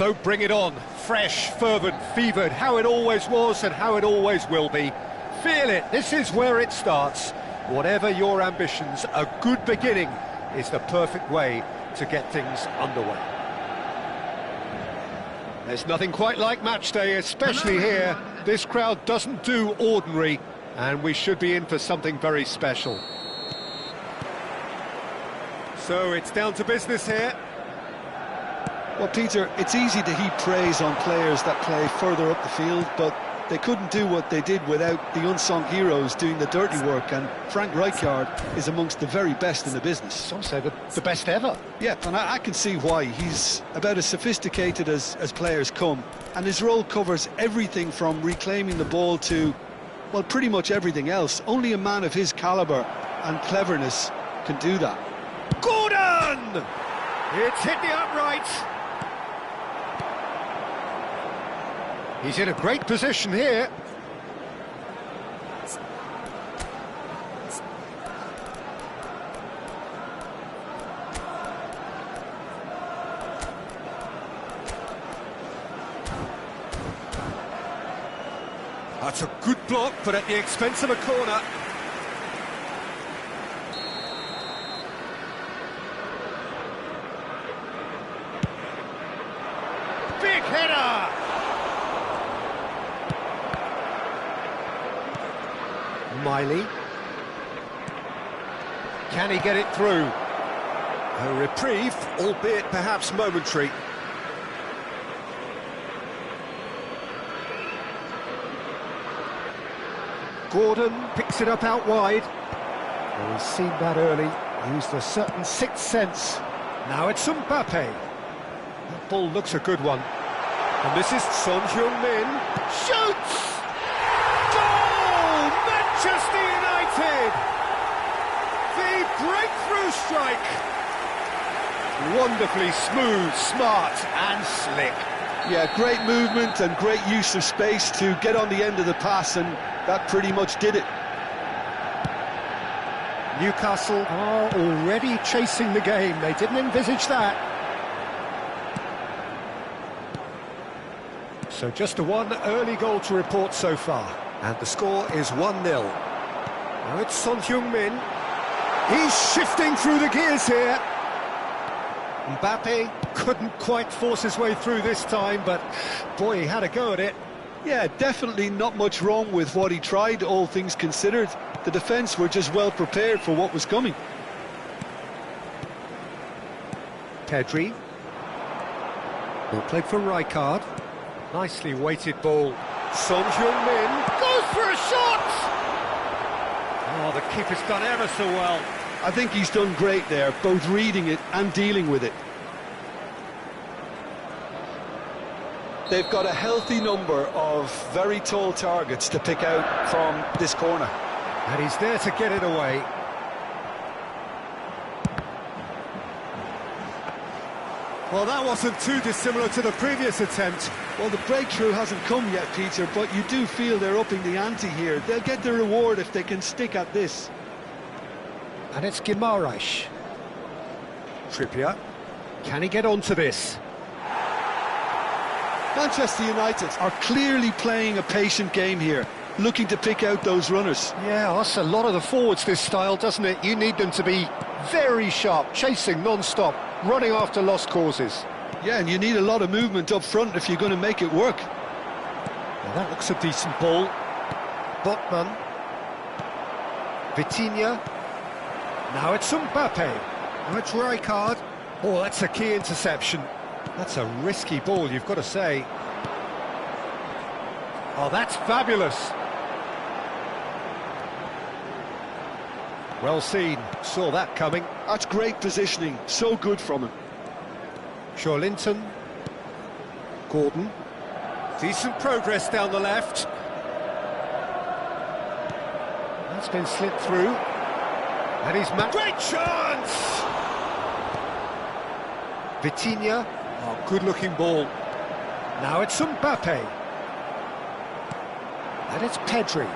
So bring it on. Fresh, fervent, fevered, how it always was and how it always will be. Feel it, this is where it starts. Whatever your ambitions, a good beginning is the perfect way to get things underway. There's nothing quite like match day, especially here. This crowd doesn't do ordinary, and we should be in for something very special. So it's down to business here. Well, Peter, it's easy to heap praise on players that play further up the field, but they couldn't do what they did without the unsung heroes doing the dirty work, and Frank Rijkaard is amongst the very best in the business. Some say the best ever. Yeah, and I can see why. He's about as sophisticated as players come, and his role covers everything from reclaiming the ball to, well, pretty much everything else. Only a man of his calibre and cleverness can do that. Gordon! It's hit the upright. He's in a great position here. That's a good block, but at the expense of a corner. Big header! Miley. Can he get it through? A reprieve, albeit perhaps momentary. Gordon picks it up out wide. Well, he's seen that early, used a certain sixth sense. Now it's Mbappe. That ball looks a good one. And this is Son Heung-min. Shoots! Manchester United! The breakthrough strike! Wonderfully smooth, smart and slick. Yeah, great movement and great use of space to get on the end of the pass, and that pretty much did it. Newcastle are already chasing the game. They didn't envisage that. So just a one early goal to report so far. And the score is 1-0. Now it's Son Heung-min. He's shifting through the gears here. Mbappe couldn't quite force his way through this time, but boy, he had a go at it. Yeah, definitely not much wrong with what he tried, all things considered. The defence were just well prepared for what was coming. Pedri. Well played for Rijkaard. Nicely weighted ball. Son Heung-min goes for a shot! Oh, the keeper's done ever so well. I think he's done great there, both reading it and dealing with it. They've got a healthy number of very tall targets to pick out from this corner. And he's there to get it away. Well, that wasn't too dissimilar to the previous attempt. Well, the breakthrough hasn't come yet, Peter, but you do feel they're upping the ante here. They'll get the reward if they can stick at this. And it's Guimaraes. Trippier. Can he get onto this? Manchester United are clearly playing a patient game here, looking to pick out those runners. Yeah, that's a lot of the forwards, this style, doesn't it? You need them to be very sharp, chasing non-stop, running after lost causes. Yeah, and you need a lot of movement up front if you're going to make it work. Well, that looks a decent ball. Botman. Vitinha. Now it's Mbappe. Now it's Rijkaard. Oh, that's a key interception. That's a risky ball, you've got to say. Oh, that's fabulous. Well seen, saw that coming. That's great positioning, so good from him. Linton. Gordon. Decent progress down the left. That's been slipped through. And he's great chance! Vitinha. Oh, good-looking ball. Now it's Mbappe. And it's Pedri.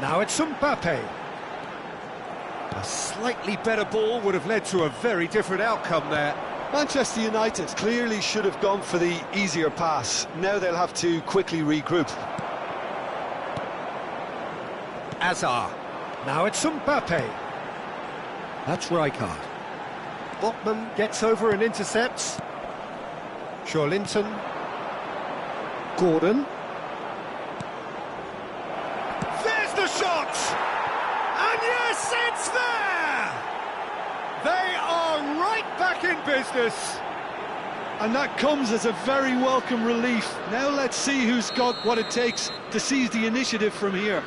Now it's Mbappe. A slightly better ball would have led to a very different outcome there. Manchester United clearly should have gone for the easier pass. Now they'll have to quickly regroup. Hazard. Now it's Mbappe. That's Rijkaard. Botman gets over and intercepts. Linton. Gordon. There's the shot! And yes, it's there! They are right back in business. And that comes as a very welcome relief. Now let's see who's got what it takes to seize the initiative from here.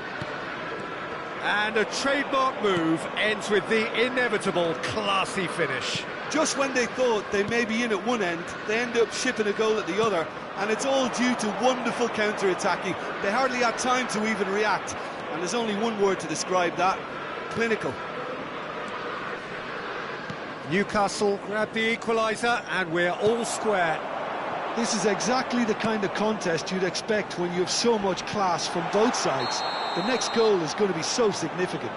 And a trademark move ends with the inevitable classy finish. Just when they thought they may be in at one end, they end up shipping a goal at the other, and it's all due to wonderful counter-attacking. They hardly had time to even react, and there's only one word to describe that: clinical. Newcastle grab the equaliser, and we're all square. This is exactly the kind of contest you'd expect when you have so much class from both sides. The next goal is going to be so significant.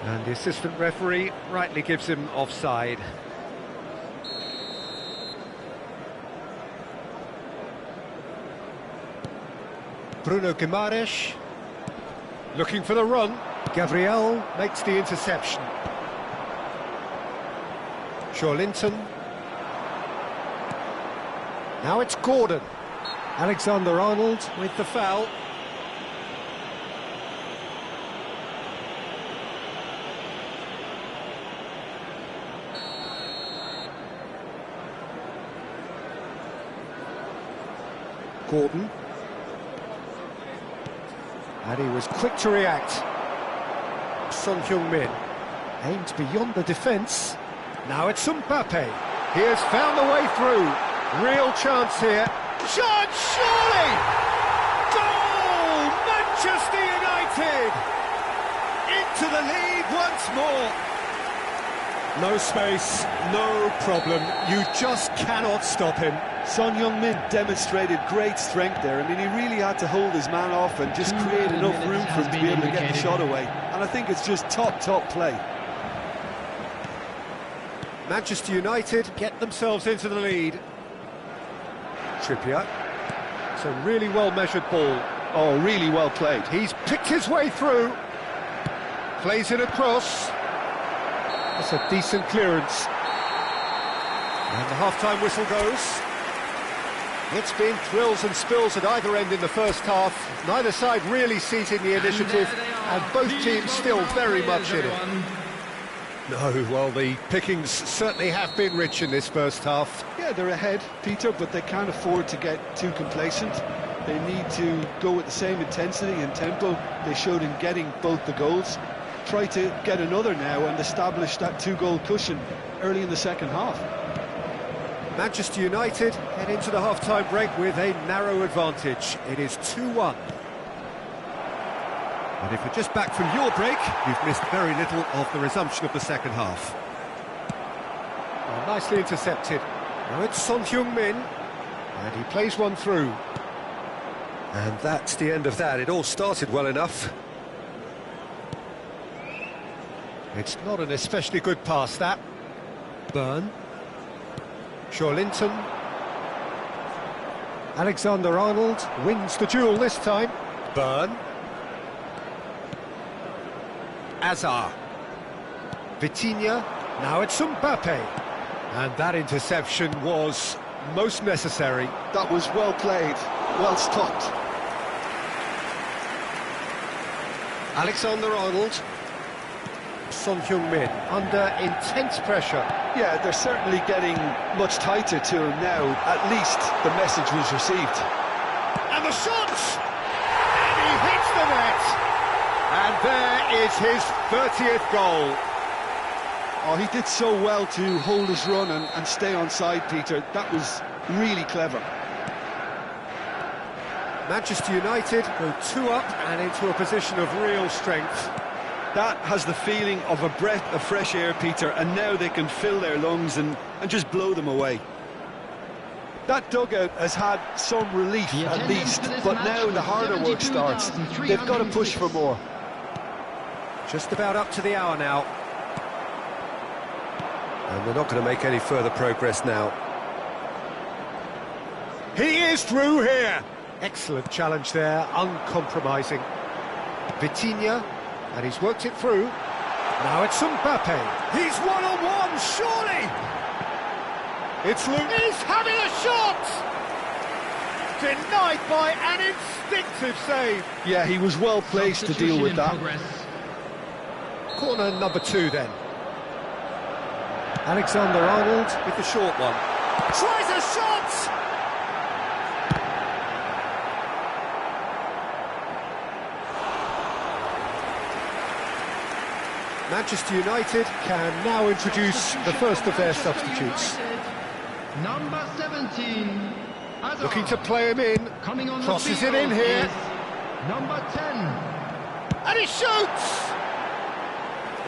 And the assistant referee rightly gives him offside. Bruno Guimaraes looking for the run. Gabriel makes the interception. Linton. Now it's Gordon. Alexander-Arnold with the foul. Gordon. And he was quick to react. Son Heung-min aimed beyond the defence. Now it's Mbappe. He has found the way through. Real chance here. Shot, surely! Goal! Manchester United! Into the lead once more. No space, no problem. You just cannot stop him. Son Heung-min demonstrated great strength there. I mean, he really had to hold his man off and just create enough room for him to be able to get the shot away. And I think it's just top play. Manchester United get themselves into the lead. Trippier. It's a really well-measured ball. Oh, really well played. He's picked his way through. Plays it across. That's a decent clearance. And the half-time whistle goes. It's been thrills and spills at either end in the first half. Neither side really seizing the initiative, and both teams still very much in it. No, well, the pickings certainly have been rich in this first half. Yeah, they're ahead, Peter, but they can't afford to get too complacent. They need to go with the same intensity and tempo they showed in getting both the goals. Try to get another now and establish that two-goal cushion early in the second half. Manchester United head into the half-time break with a narrow advantage. It is 2-1. And if you're just back from your break, you've missed very little of the resumption of the second half. Well, nicely intercepted. Now it's Son Heung-min, and he plays one through. And that's the end of that. It all started well enough. It's not an especially good pass, that. Byrne. Linton. Alexander-Arnold wins the duel this time. Byrne. Hazard. Vitinha. Now it's Mbappe. And that interception was most necessary. That was well played, well stopped. Alexander-Arnold. Son Heung-min under intense pressure. Yeah, they're certainly getting much tighter to him now. At least the message was received. And the shot! And he hits the net! And there is his 30th goal. Oh, he did so well to hold his run and stay on side, Peter. That was really clever. Manchester United go 2 up and into a position of real strength. That has the feeling of a breath of fresh air, Peter, and now they can fill their lungs and just blow them away. That dugout has had some relief at least, but now the harder work starts. They've got to push for more. Just about up to the hour now. And they're not going to make any further progress now. He is through here! Excellent challenge there, uncompromising. Vitinha, and he's worked it through. Now it's Mbappe. He's one-on-one, surely! It's Luke. He's having a shot! Denied by an instinctive save. Yeah, he was well placed to deal with that. Corner number 2 then. Alexander-Arnold with the short one. Tries a shot! Manchester United can now introduce the first of their substitutes. Number 17. Looking to play him in. Crosses it in here. Number 10. And he shoots!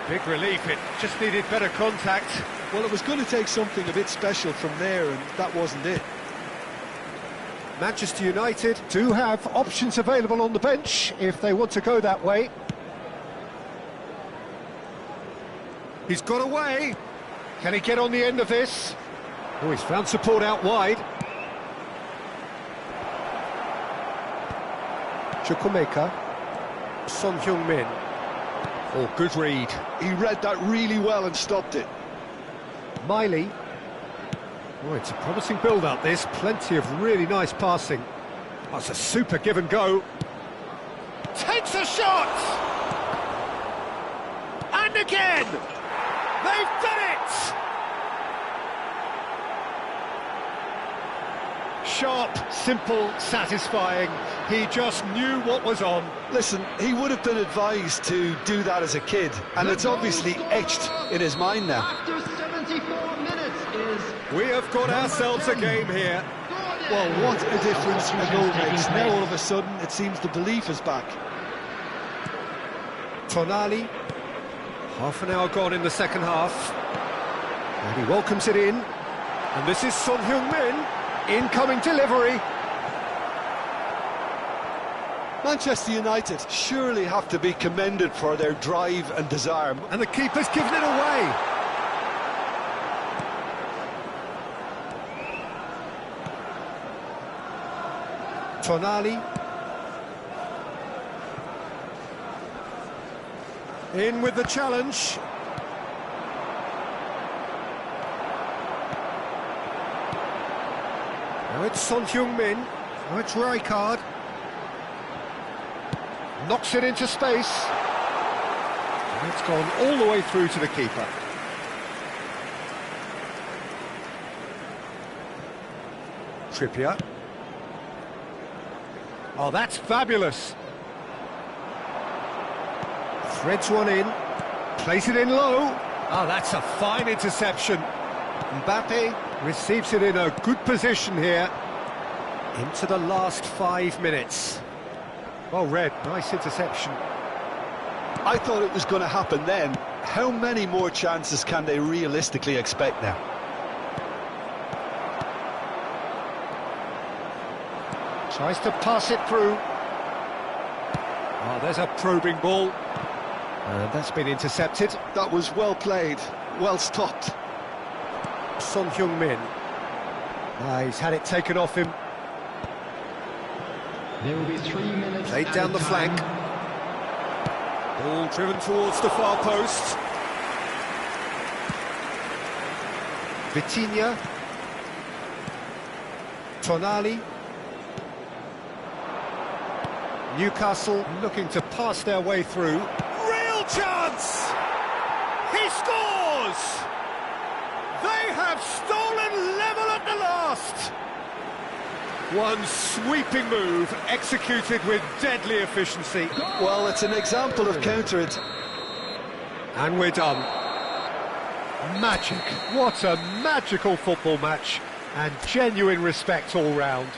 Big relief, it just needed better contact. Well, it was going to take something a bit special from there, and that wasn't it. Manchester United do have options available on the bench if they want to go that way. He's got away. Can he get on the end of this? Oh, he's found support out wide. Chukwuemeka. Son Heung-min. Oh, good read. He read that really well and stopped it. Miley. Oh, it's a promising build-up, this. Plenty of really nice passing. That's a super give and go. Takes a shot! And again! They've done it! Sharp, simple, satisfying. He just knew what was on. Listen, he would have been advised to do that as a kid, and it's obviously etched in his mind now. After 74 minutes is... We have got ourselves a game here. Well, what a difference a goal makes. Now all of a sudden it seems the belief is back. Tonali. Half an hour gone in the second half. And he welcomes it in. And this is Son Heung-min. Incoming delivery. Manchester United surely have to be commended for their drive and desire. And the keeper's given it away. Tonali. In with the challenge. Now it's Son Heung-min. Now it's Rijkaard. Knocks it into space. And it's gone all the way through to the keeper. Trippier. Oh, that's fabulous. Threads one in. Plays it in low. Oh, that's a fine interception. Mbappe receives it in a good position here. Into the last 5 minutes. Well read, nice interception. I thought it was going to happen then. How many more chances can they realistically expect now? Tries to pass it through. Oh, there's a probing ball. And that's been intercepted. That was well played, well stopped. Son Heung-min. He's had it taken off him. There will be 3 minutes. Played down the flank. Ball driven towards the far post. Vitinha. Tonali. Newcastle looking to pass their way through. Real chance! He scores! They have stolen level at the last! One sweeping move, executed with deadly efficiency. Well, it's an example of counter it. And we're done. Magic. What a magical football match. And genuine respect all round.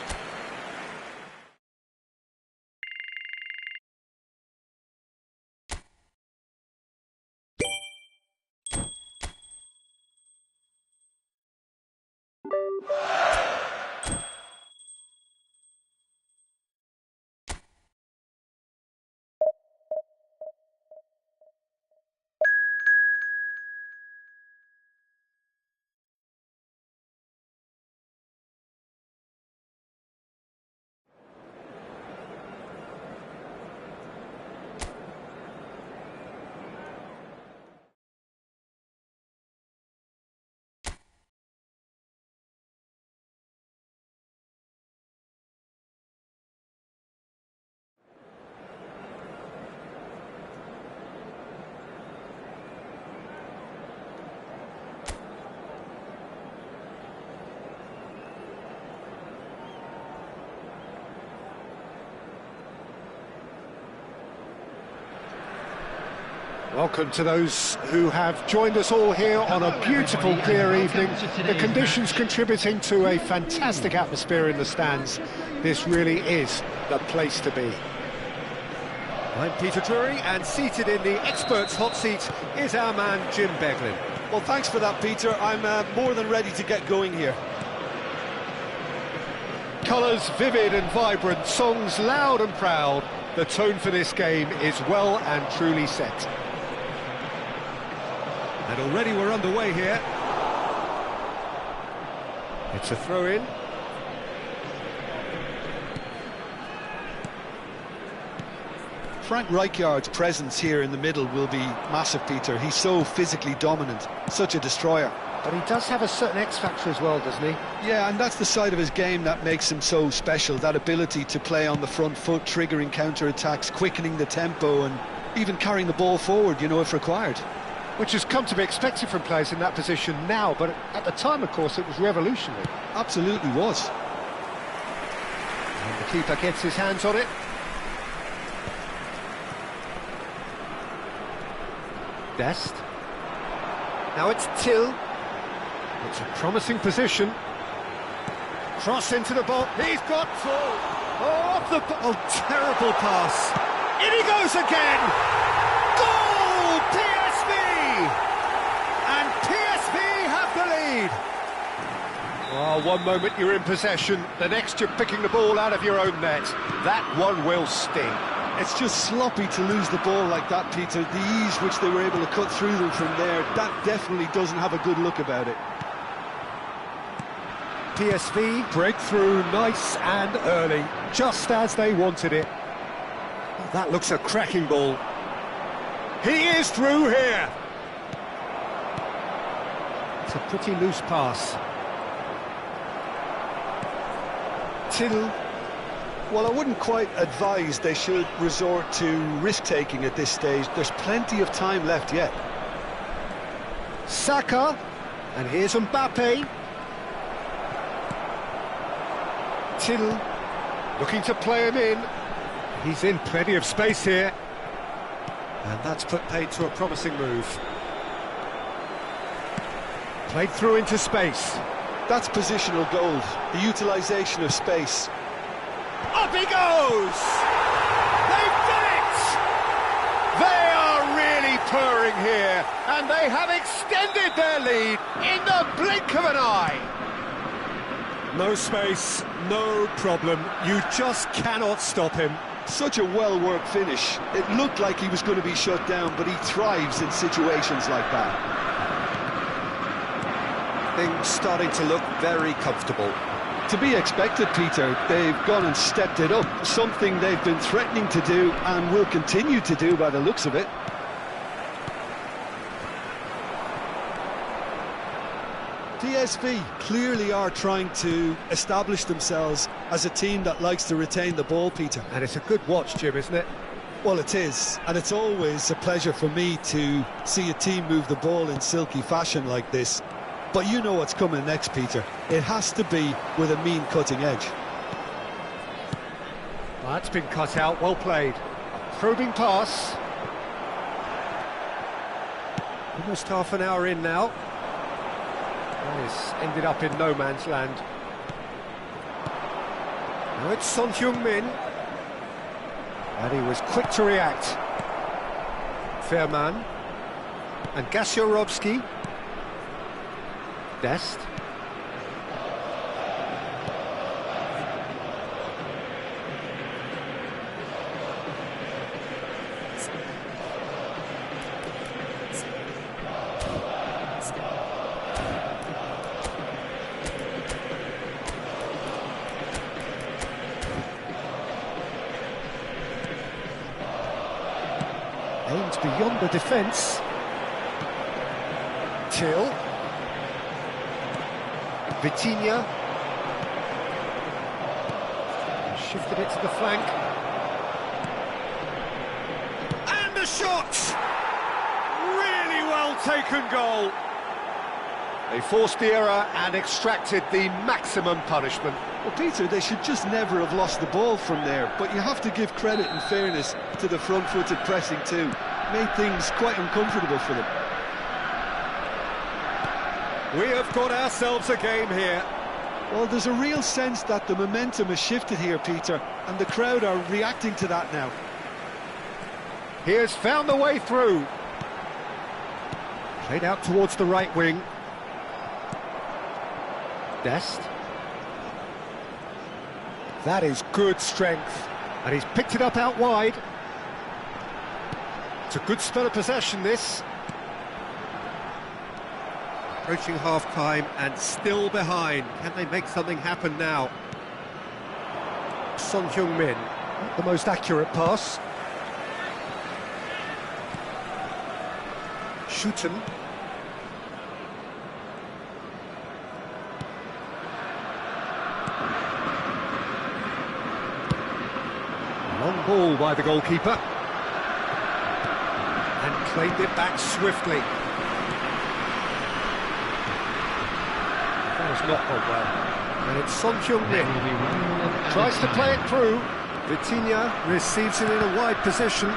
Welcome to those who have joined us all here on a beautiful, clear evening. The conditions contributing to a fantastic atmosphere in the stands. This really is the place to be. I'm Peter Drury, and seated in the experts' hot seat is our man Jim Beglin. Well, thanks for that, Peter. I'm more than ready to get going here. Colours vivid and vibrant, songs loud and proud. The tone for this game is well and truly set. And already we're underway here. It's a throw-in. Frank Rijkaard's presence here in the middle will be massive, Peter. He's so physically dominant, such a destroyer. But he does have a certain X-factor as well, doesn't he? Yeah, and that's the side of his game that makes him so special, that ability to play on the front foot, triggering counter-attacks, quickening the tempo, and even carrying the ball forward, you know, if required. Which has come to be expected from players in that position now, but at the time, of course, it was revolutionary. Absolutely was. And the keeper gets his hands on it. Dest. Now it's Till. It's a promising position. Cross into the ball. He's got full. Oh, off the... Oh, terrible pass. In he goes again. Goal! PSV! And PSV have the lead. Oh, one moment you're in possession, the next you're picking the ball out of your own net. That one will sting. It's just sloppy to lose the ball like that, Peter. The ease which they were able to cut through them from there, that definitely doesn't have a good look about it. PSV breakthrough nice and early, just as they wanted it. Oh, that looks a cracking ball. He is through here. It's a pretty loose pass. Till. Well, I wouldn't quite advise they should resort to risk-taking at this stage. There's plenty of time left yet. Saka, and here's Mbappe. Till, looking to play him in. He's in plenty of space here. And that's put paid to a promising move. Played through into space. That's positional gold, the utilisation of space. Up he goes! They've done it! They are really purring here, and they have extended their lead in the blink of an eye. No space, no problem. You just cannot stop him. Such a well-worked finish. It looked like he was going to be shut down, but he thrives in situations like that. Things starting to look very comfortable. To be expected, Peter. They've gone and stepped it up, something they've been threatening to do and will continue to do by the looks of it. PSV clearly are trying to establish themselves as a team that likes to retain the ball, Peter. And it's a good watch, Jim, isn't it? Well, it is, and it's always a pleasure for me to see a team move the ball in silky fashion like this. But you know what's coming next, Peter. It has to be with a mean cutting edge. Well, that's been cut out, well played. Probing pass. Almost half an hour in now. This ended up in no man's land. Now it's Son Heung-min. And he was quick to react. Fairman. And Gasiorovski. Dest. Aims beyond the defence. Till. Vitinha. Shifted it to the flank. And the shot! Really well taken goal. They forced the error and extracted the maximum punishment. Well, Peter, they should just never have lost the ball from there, but you have to give credit and fairness to the front-footed pressing too. made things quite uncomfortable for them. We have got ourselves a game here. Well, there's a real sense that the momentum has shifted here, Peter, and the crowd are reacting to that now. He has found the way through. Played out towards the right wing. Dest. That is good strength. And he's picked it up out wide. It's a good spell of possession, this. Approaching half-time and still behind. Can they make something happen now? Son Heung-min, not the most accurate pass. Shooten. Long ball by the goalkeeper. And claimed it back swiftly. That has not gone well. And it's Son Heung-min. Tries to play it through. Vitinha receives it in a wide position.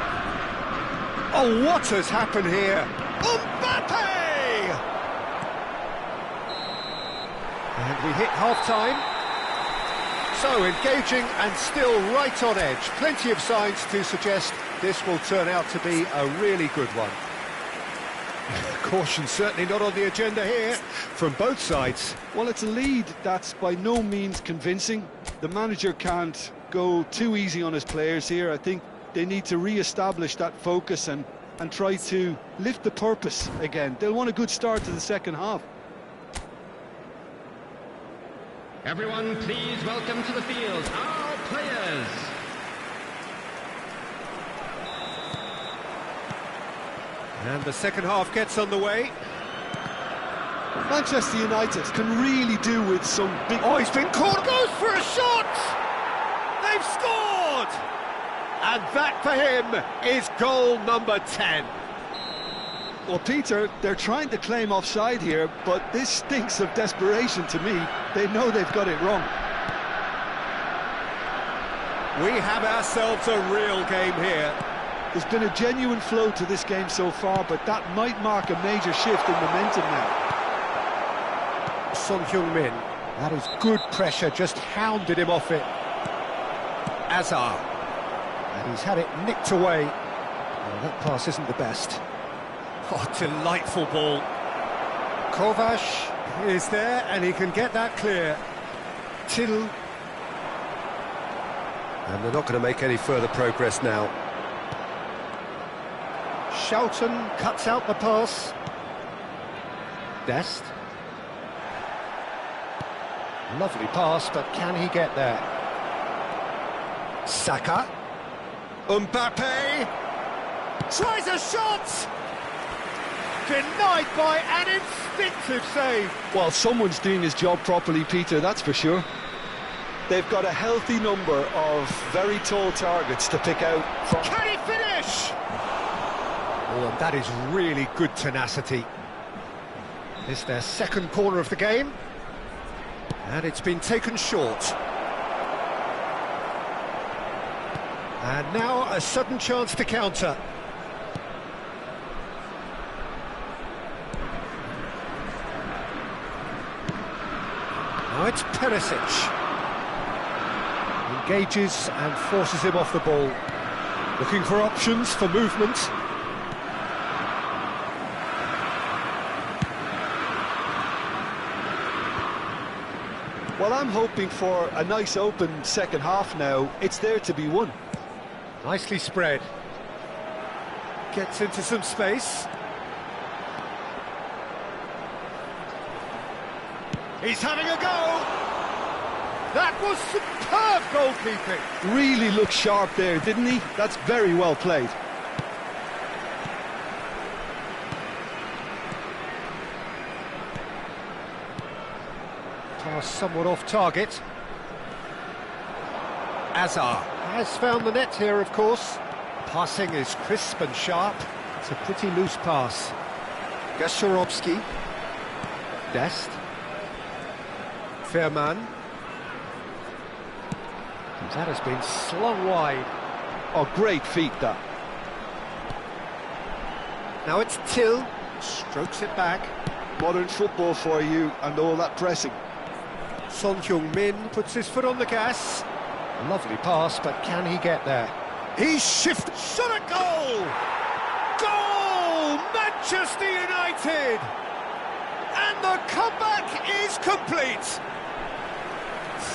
Oh, what has happened here? Mbappe! And we hit half-time. So engaging and still right on edge. Plenty of signs to suggest this will turn out to be a really good one. Caution certainly not on the agenda here from both sides. Well, it's a lead that's by no means convincing. The manager can't go too easy on his players here. I think they need to re-establish that focus and try to lift the purpose again. They'll want a good start to the second half. Everyone, please welcome to the field our players. And the second half gets underway. Manchester United can really do with some big... Oh, he's been caught, goes for a shot! They've scored! And that for him is goal number 10. Well, Peter, they're trying to claim offside here, but this stinks of desperation to me. They know they've got it wrong. We have ourselves a real game here. There's been a genuine flow to this game so far, but that might mark a major shift in momentum now. Son Heung-min, that is good pressure, just hounded him off it. Azar, and he's had it nicked away. Well, that pass isn't the best. Oh, delightful ball. Kovac is there, and he can get that clear. Till. And they're not going to make any further progress now. Schouten cuts out the pass. Dest. Lovely pass, but can he get there? Saka. Mbappe. Tries a shot! Denied by an instinctive save. Well, someone's doing his job properly, Peter, that's for sure. They've got a healthy number of very tall targets to pick out from. Can he finish? Oh, and that is really good tenacity. It's their second corner of the game. And it's been taken short. And now a sudden chance to counter. Now it's Perisic. Engages and forces him off the ball. Looking for options for movement. Well, I'm hoping for a nice open second half now. It's there to be won. Nicely spread. Gets into some space. He's having a go! That was superb goalkeeping! Really looked sharp there, didn't he? That's very well played. Pass somewhat off target. Azar has found the net here, of course. Passing is crisp and sharp. It's a pretty loose pass. Gasharovsky. Dest. Fairman. That has been slung wide. Oh, great feat, that. Now it's Till, strokes it back. Modern football for you and all that pressing. Son Heung-min puts his foot on the gas. Lovely pass, but can he get there? He's shifted, shot a goal! Goal! Manchester United! And the comeback is complete!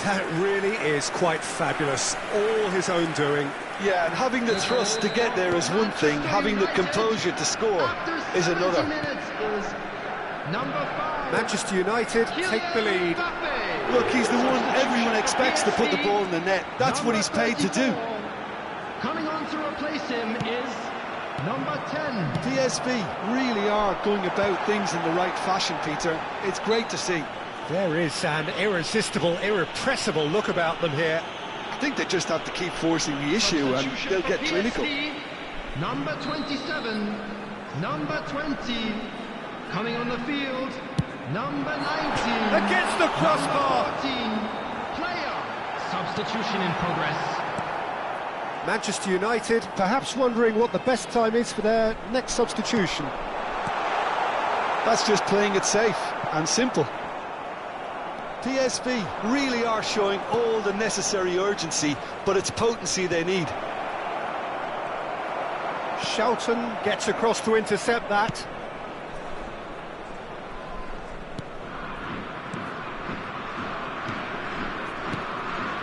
That really is quite fabulous, all his own doing. Yeah, and having the thrust to get there is one thing, having the composure to score is another. Manchester United take the lead. Look, he's the one everyone expects to put the ball in the net. That's what he's paid to do. Coming on to replace him is number 10. PSV really are going about things in the right fashion, Peter. It's great to see. There is an irresistible, irrepressible look about them here. I think they just have to keep forcing the issue and they'll get clinical. Number 27, number 20, coming on the field, number 19. Against the crossbar. 14, player. Substitution in progress. Manchester United perhaps wondering what the best time is for their next substitution. That's just playing it safe and simple. PSV really are showing all the necessary urgency, but it's potency they need. Shelton gets across to intercept that.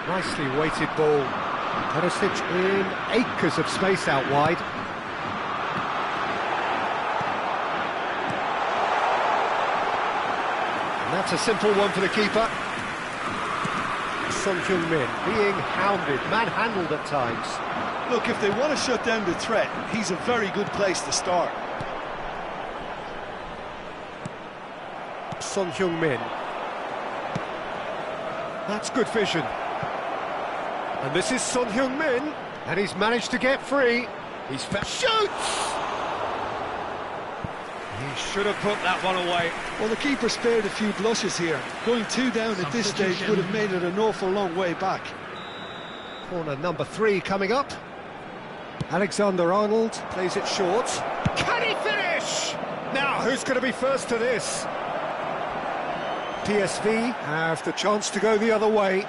Nicely weighted ball. Perisic in acres of space out wide. And that's a simple one for the keeper. Son Heung-min being hounded, manhandled at times. Look, if they want to shut down the threat, he's a very good place to start. Son Heung-min. That's good vision. And this is Son Heung-min, and he's managed to get free. He's shoots! He should have put that one away. Well, the keeper spared a few blushes here. Going 2 down at this stage would have made it an awful long way back. Corner number 3 coming up. Alexander-Arnold plays it short. Can he finish? Now, who's going to be first to this? PSV have the chance to go the other way.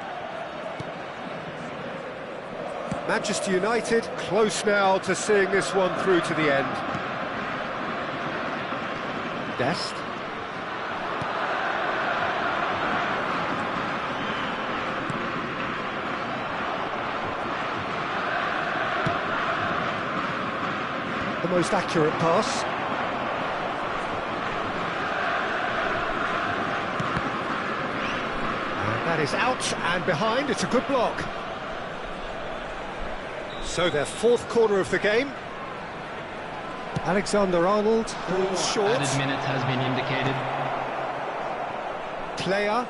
Manchester United close now to seeing this one through to the end. Dest. The most accurate pass. And that is out and behind. It's a good block. So their 4th corner of the game. Alexander-Arnold pulls short. Added minute has been indicated. Player.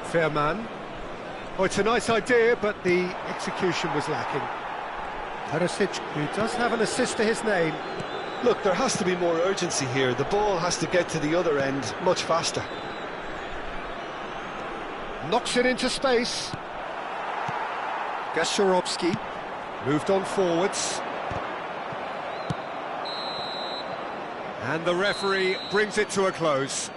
Fairman. Oh, it's a nice idea, but the execution was lacking. Perisic, who does have an assist to his name. Look, there has to be more urgency here. The ball has to get to the other end much faster. Knocks it into space. Gasharovsky moved on forwards. And the referee brings it to a close.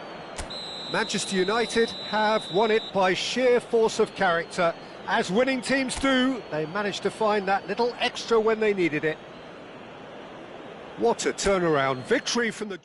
Manchester United have won it by sheer force of character. As winning teams do, they managed to find that little extra when they needed it. What a turnaround victory from the...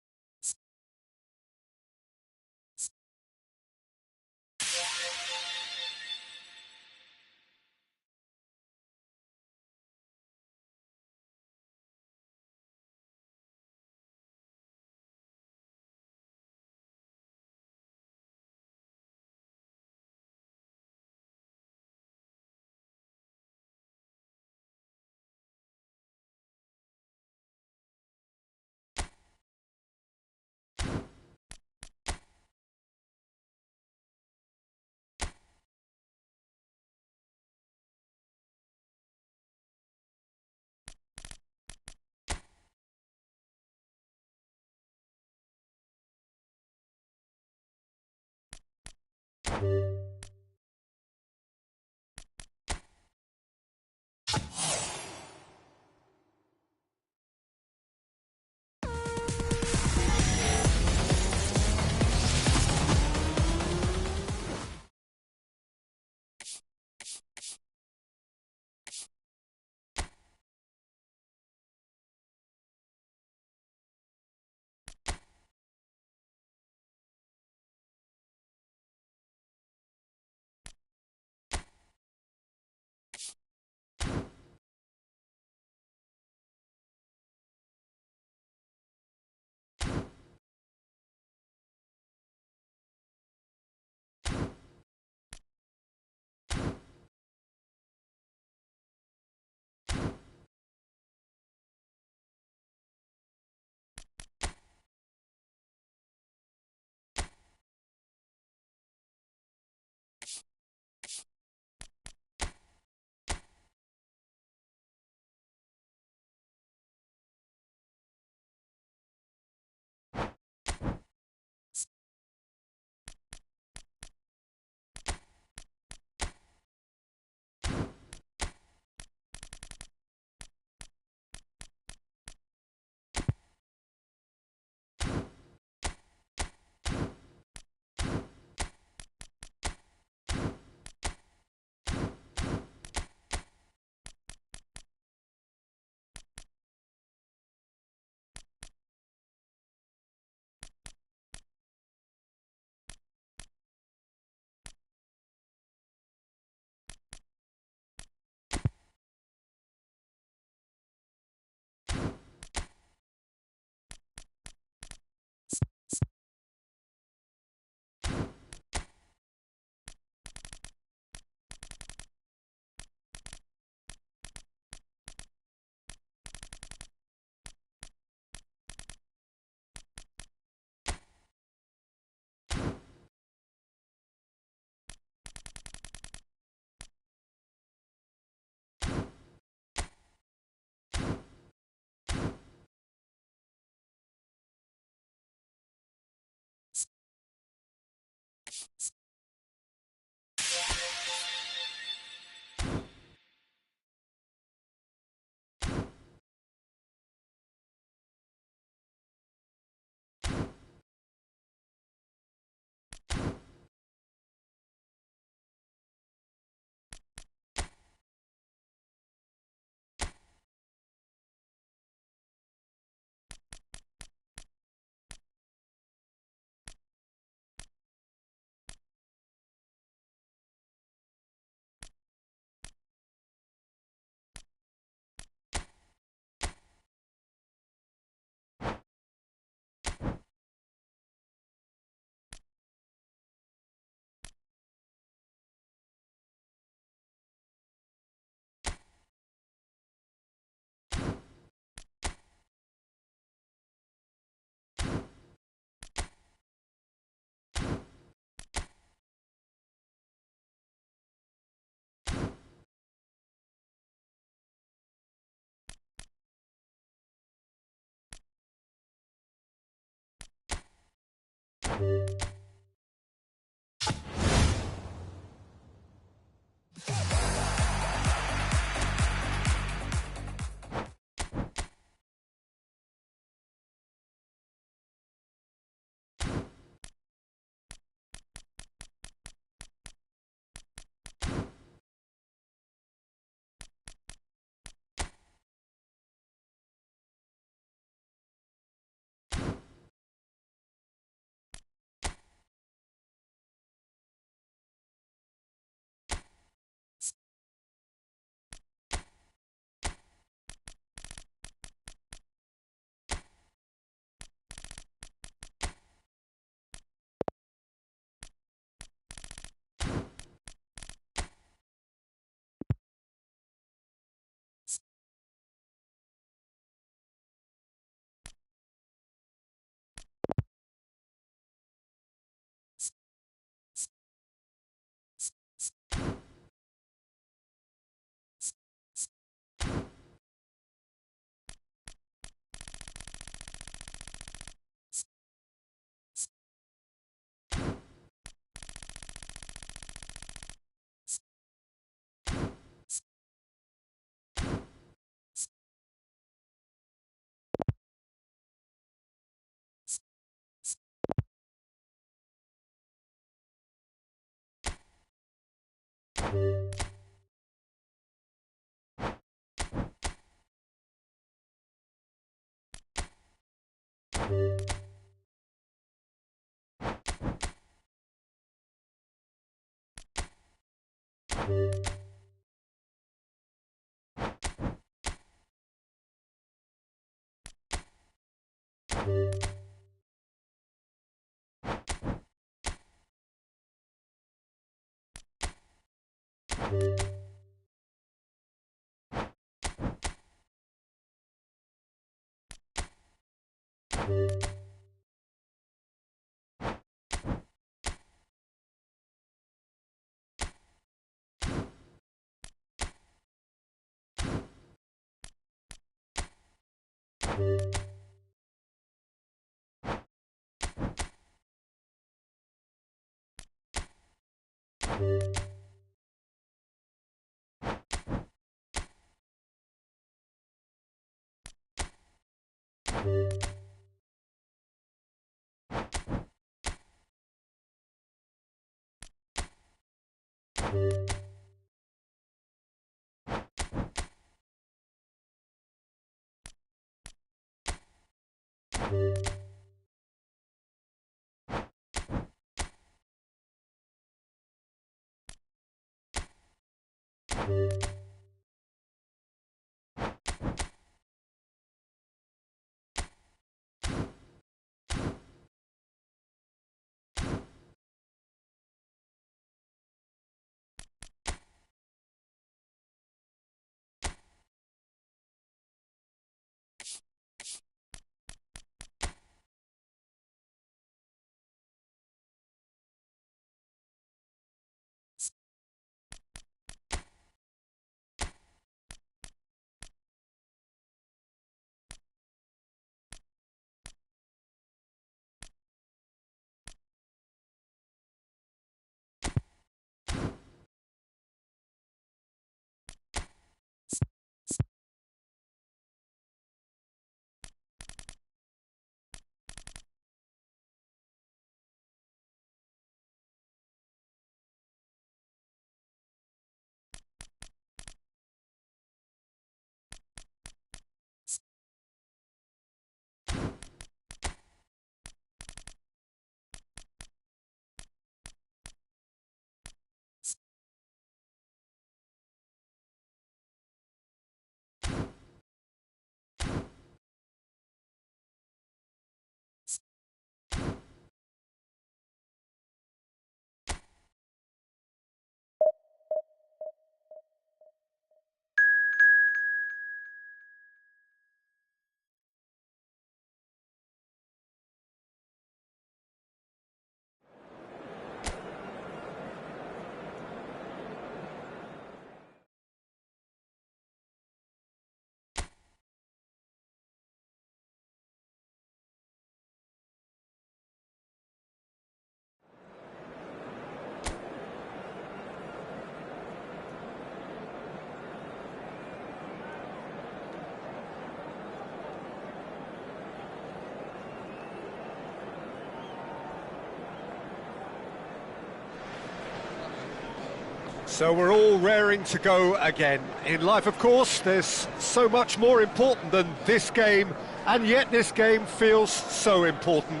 So we're all raring to go again. In life, of course, there's so much more important than this game, and yet this game feels so important.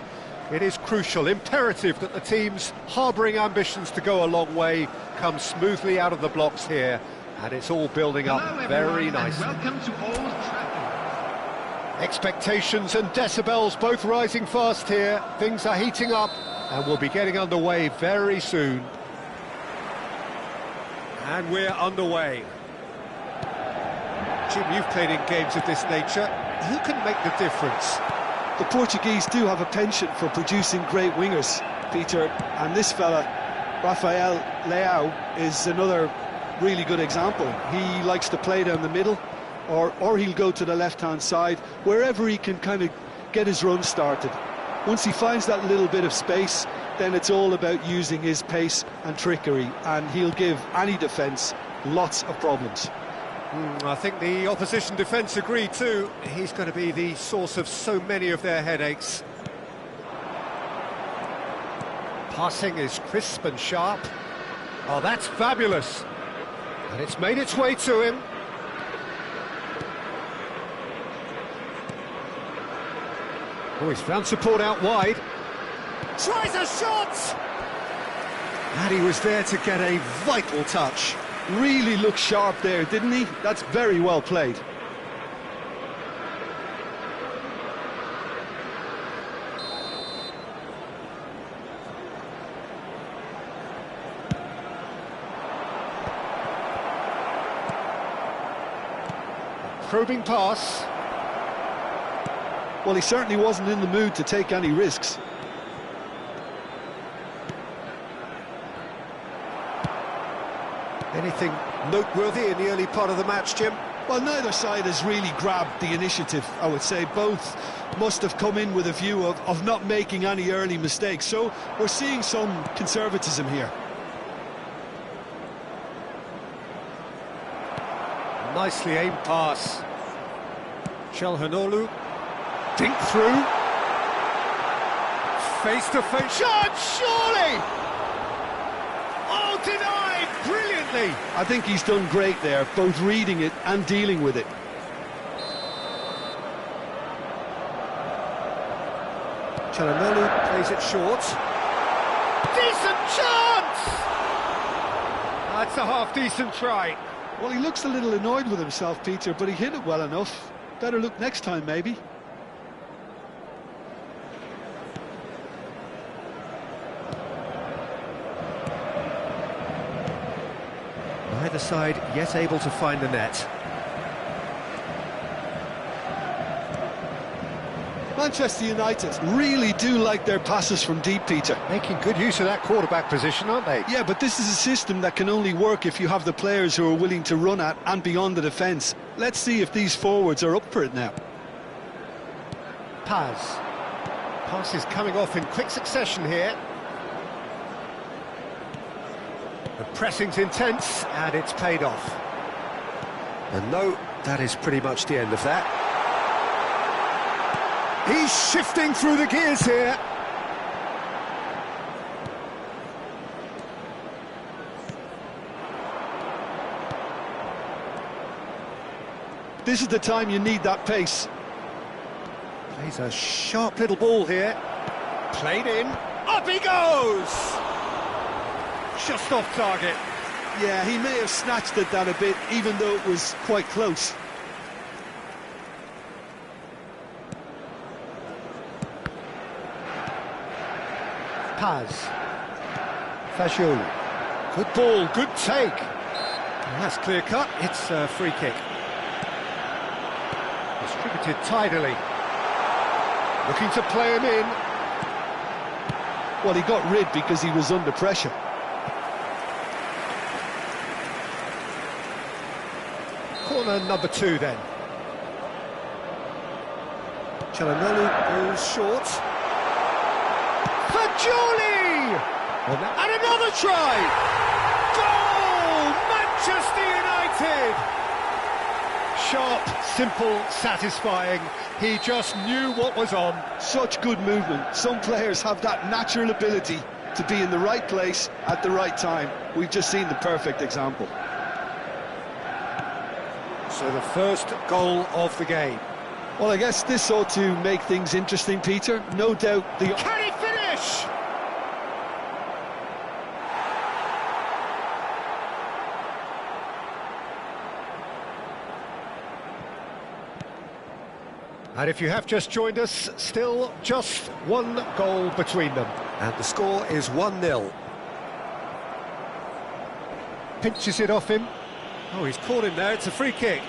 It is crucial, imperative that the teams harbouring ambitions to go a long way come smoothly out of the blocks here, and it's all building up very nicely. Welcome to Old Trafford. Expectations and decibels both rising fast here. Things are heating up, and we'll be getting underway very soon. And we're underway. Jim, you've played in games of this nature. Who can make the difference? The Portuguese do have a penchant for producing great wingers, Peter, and this fella, Rafael Leao, is another really good example. He likes to play down the middle, or he'll go to the left-hand side, wherever he can kind of get his run started. Once he finds that little bit of space, then it's all about using his pace and trickery, and he'll give any defence lots of problems. I think the opposition defence agree too. He's going to be the source of so many of their headaches. Passing is crisp and sharp. Oh, that's fabulous. And it's made its way to him. Oh, he's found support out wide. Tries a shot! And he was there to get a vital touch. Really looked sharp there, didn't he? That's very well played. Probing pass. Well, he certainly wasn't in the mood to take any risks. Anything noteworthy in the early part of the match, Jim? Well, neither side has really grabbed the initiative, I would say. Both must have come in with a view of not making any early mistakes. So we're seeing some conservatism here. Nicely aimed pass. Chalhanoglu. Dink through. Face to face. Shot, surely! Oh, denied brilliantly. I think he's done great there, both reading it and dealing with it. Chalhanoglu plays it short. Decent chance! That's a half-decent try. Well, he looks a little annoyed with himself, Peter, but he hit it well enough. Better look next time, maybe. Neither side yet able to find the net. Manchester United really do like their passes from deep, Peter. Making good use of that quarterback position, aren't they? Yeah, but this is a system that can only work if you have the players who are willing to run at and beyond the defence. Let's see if these forwards are up for it now. Paz. Passes coming off in quick succession here. The pressing's intense, and it's paid off. And no, that is pretty much the end of that. He's shifting through the gears here. This is the time you need that pace. Plays a sharp little ball here. Played in. Up he goes! Just off target. Yeah, he may have snatched at that a bit, even though it was quite close. Paz. Fagioli. Good ball, good take. And that's clear cut. It's a free kick. Distributed tidily. Looking to play him in. Well, he got rid because he was under pressure. Corner number 2 then. Chalhanoglu goes short. Fagioli! And another try! Goal! Manchester United! Sharp, simple, satisfying. He just knew what was on. Such good movement. Some players have that natural ability to be in the right place at the right time. We've just seen the perfect example. So the first goal of the game. Well, I guess this ought to make things interesting, Peter. No doubt the... Can he finish? And if you have just joined us, still just one goal between them. And the score is 1-0. Pinches it off him. Oh, he's caught him there, it's a free kick.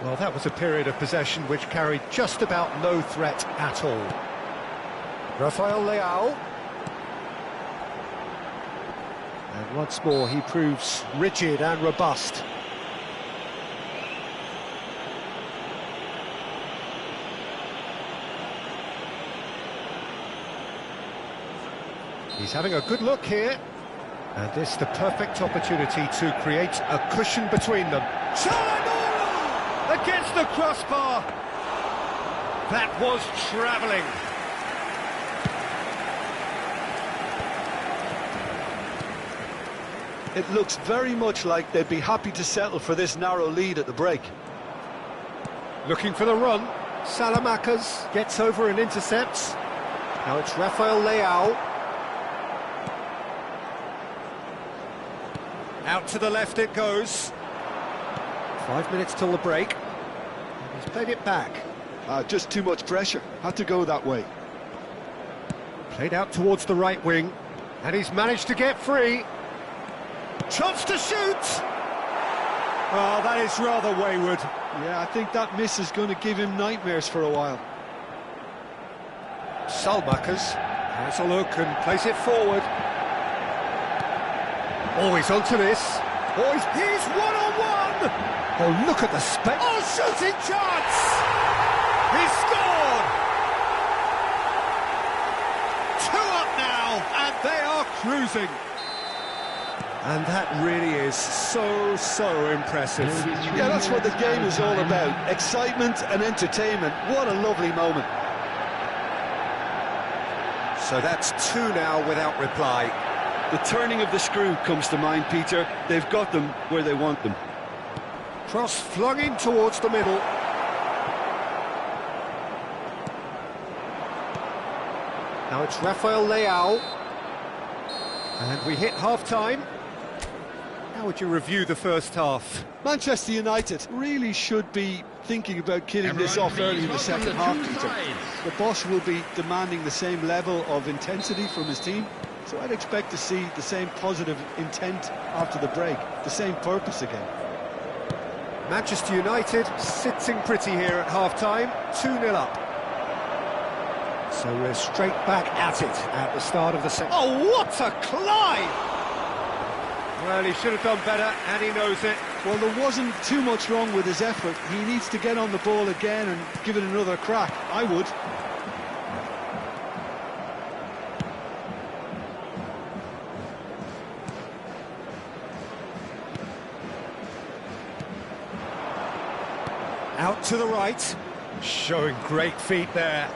Well, that was a period of possession which carried just about no threat at all. Rafael Leao. And once more he proves rigid and robust. He's having a good look here. And this the perfect opportunity to create a cushion between them. Çalhanoğlu against the crossbar. That was travelling. It looks very much like they'd be happy to settle for this narrow lead at the break. Looking for the run. Salamakers gets over and intercepts. Now it's Rafael Leao. Out to the left it goes. 5 minutes till the break. He's played it back. Just too much pressure. Had to go that way. Played out towards the right wing. And he's managed to get free. Chance to shoot! Oh, that is rather wayward. Yeah, I think that miss is going to give him nightmares for a while. Salmakers has a look and plays it forward. Oh, he's onto this. Oh, he's one-on-one! Oh, look at the space. Oh, shooting chance! He scored! 2 up now, and they are cruising. And that really is so impressive. Yeah, that's what the game is all about. Excitement and entertainment. What a lovely moment. So that's 2 now without reply. The turning of the screw comes to mind, Peter. They've got them where they want them. Cross flung in towards the middle. Now it's Rafael Leao. And we hit half-time. How would you review the first half? Manchester United really should be thinking about killing this off early in the second half, Peter. The boss will be demanding the same level of intensity from his team, so I'd expect to see the same positive intent after the break, the same purpose again. Manchester United sitting pretty here at half-time, 2-0 up. So we're straight back at it at the start of the second. Oh, what a climb! Well, he should have done better, and he knows it. Well, there wasn't too much wrong with his effort. He needs to get on the ball again and give it another crack. I would. Out to the right, showing great feet there.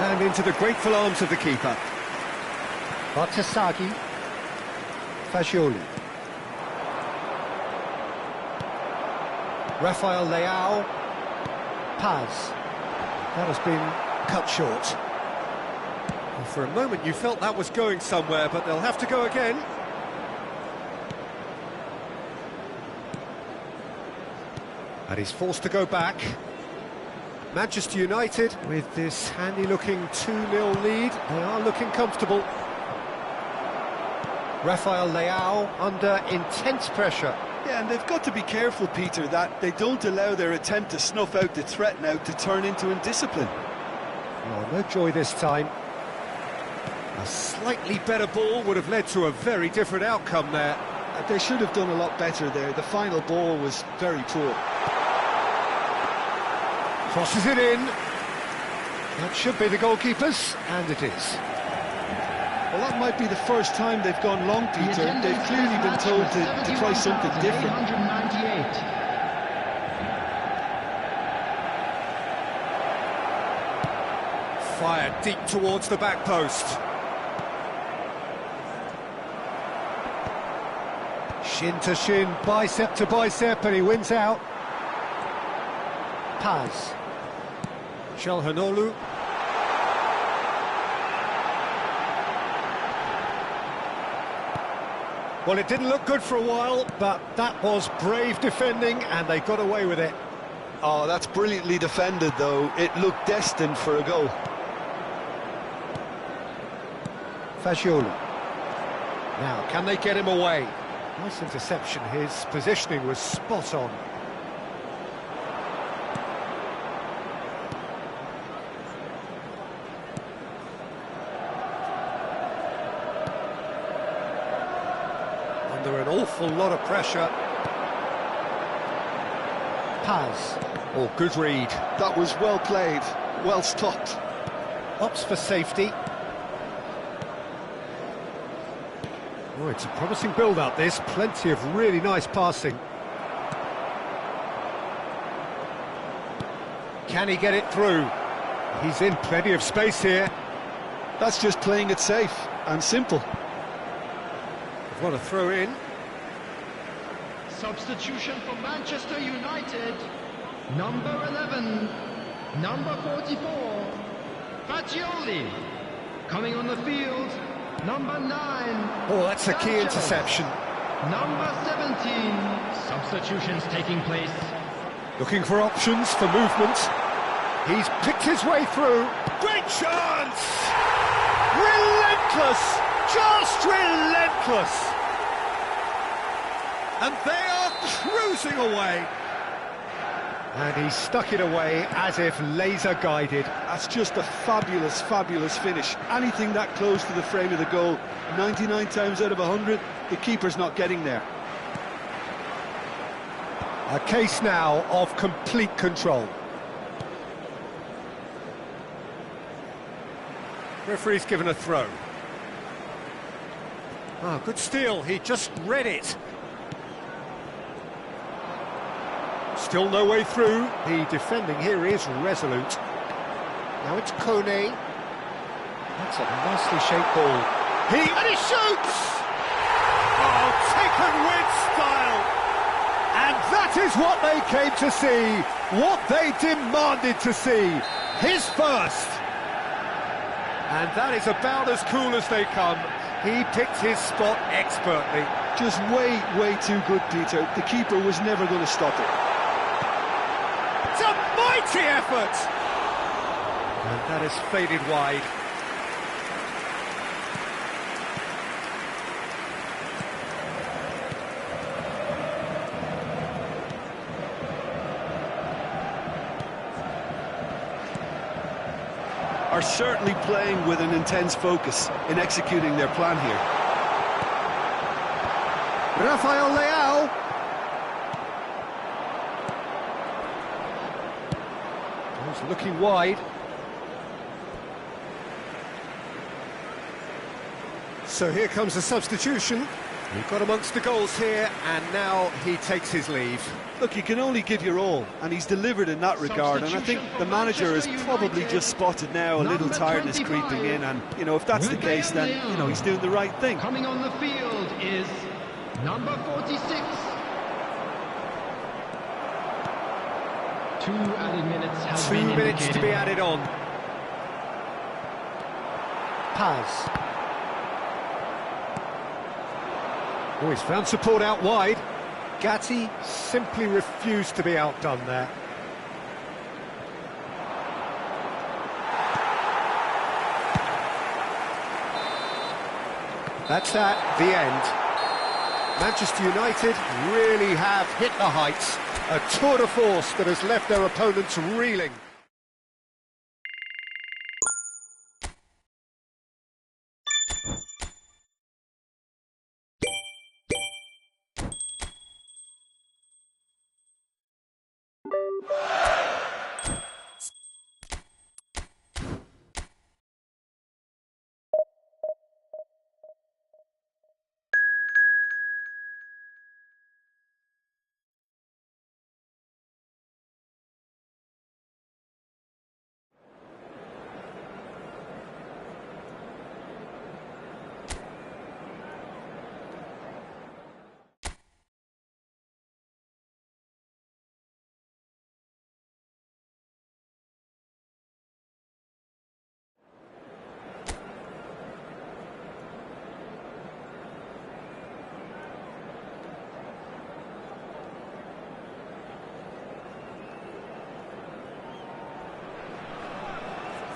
And into the grateful arms of the keeper. Bartasagi, Fagioli. Rafael Leao, Paz. That has been cut short. Well, for a moment you felt that was going somewhere, but they'll have to go again. And he's forced to go back. Manchester United, with this handy-looking 2-0 lead, they are looking comfortable. Rafael Leao under intense pressure. Yeah, and they've got to be careful, Peter, that they don't allow their attempt to snuff out the threat now to turn into indiscipline. Oh, no joy this time. A slightly better ball would have led to a very different outcome there. They should have done a lot better there. The final ball was very poor. Crosses it in. That should be the goalkeepers, and it is. Well, that might be the first time they've gone long, Peter. They've clearly been told to try something different. Fired deep towards the back post. Shin to shin, bicep to bicep, and he wins out. Paz. Çalhanoğlu. Well, it didn't look good for a while, but that was brave defending, and they got away with it. Oh, that's brilliantly defended, though. It looked destined for a goal. Fagioli. Now, can they get him away? Nice interception. His positioning was spot on. Under an awful lot of pressure. Paz. Oh, good read. That was well played, well stopped. Opts for safety. Oh, it's a promising build-up, this. Plenty of really nice passing. Can he get it through? He's in plenty of space here. That's just playing it safe and simple. What a throw in. Substitution for Manchester United. Number 11. Number 44. Fagioli. Coming on the field. Number 9. Oh, that's a key Sancho. interception. Number 17. Substitutions taking place. Looking for options for movement. He's picked his way through. Great chance! Relentless! Just relentless! And they are cruising away. And he stuck it away as if laser-guided. That's just a fabulous, fabulous finish. Anything that close to the frame of the goal, 99 times out of 100, the keeper's not getting there. A case now of complete control. Referee's given a throw. Oh, good steal, he just read it. Still no way through. The defending here is resolute. Now it's Kone. That's a nicely shaped ball. And he shoots! Oh, taken with style! And that is what they came to see, what they demanded to see. His first. And that is about as cool as they come. He picked his spot expertly. Just way, way too good, Peter. The keeper was never going to stop it. It's a mighty effort! And that has faded wide. Are certainly playing with an intense focus in executing their plan here. Rafael Leao. He's looking wide. So here comes the substitution. He got amongst the goals here, and now he takes his leave. Look, you can only give your all, and he's delivered in that regard, and I think the manager is probably just spotted now a little tiredness creeping in, and, you know, if that's the case, then, you know, he's doing the right thing. Coming on the field is number 46. 2 added minutes have been 2 minutes to indicated. be added on. Paz. Oh, he's found support out wide. Gatti simply refused to be outdone there. That's at the end. Manchester United really have hit the heights. A tour de force that has left their opponents reeling.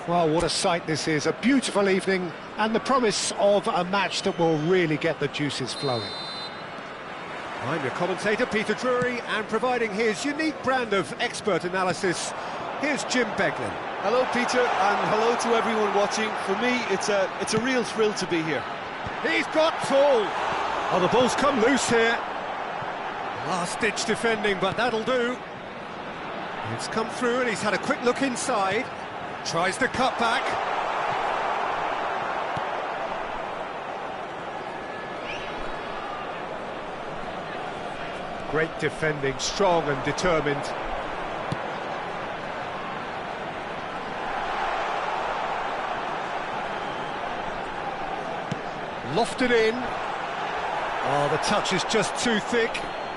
Well, what a sight this is, a beautiful evening and the promise of a match that will really get the juices flowing. I'm your commentator, Peter Drury, and providing his unique brand of expert analysis, here's Jim Beglin. Hello, Peter, and hello to everyone watching. For me, it's a real thrill to be here. He's got full! Oh, the ball's come loose here. Last-ditch defending, but that'll do. It's come through and he's had a quick look inside. Tries to cut back. Great defending, strong and determined. Lofted in. Oh, the touch is just too thick.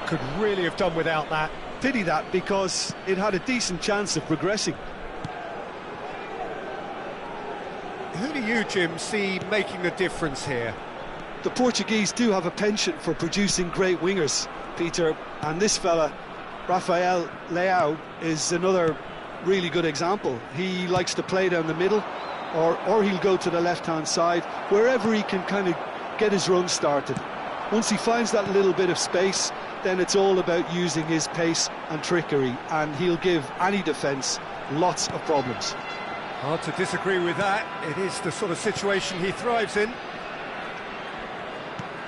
Could really have done without that. Pity that, because it had a decent chance of progressing. Who do you, Jim, see making the difference here? The Portuguese do have a penchant for producing great wingers, Peter, and this fella, Rafael Leao, is another really good example. He likes to play down the middle, or he'll go to the left-hand side, wherever he can kind of get his run started. Once he finds that little bit of space, then it's all about using his pace and trickery, and he'll give any defence lots of problems. Hard to disagree with that. It is the sort of situation he thrives in.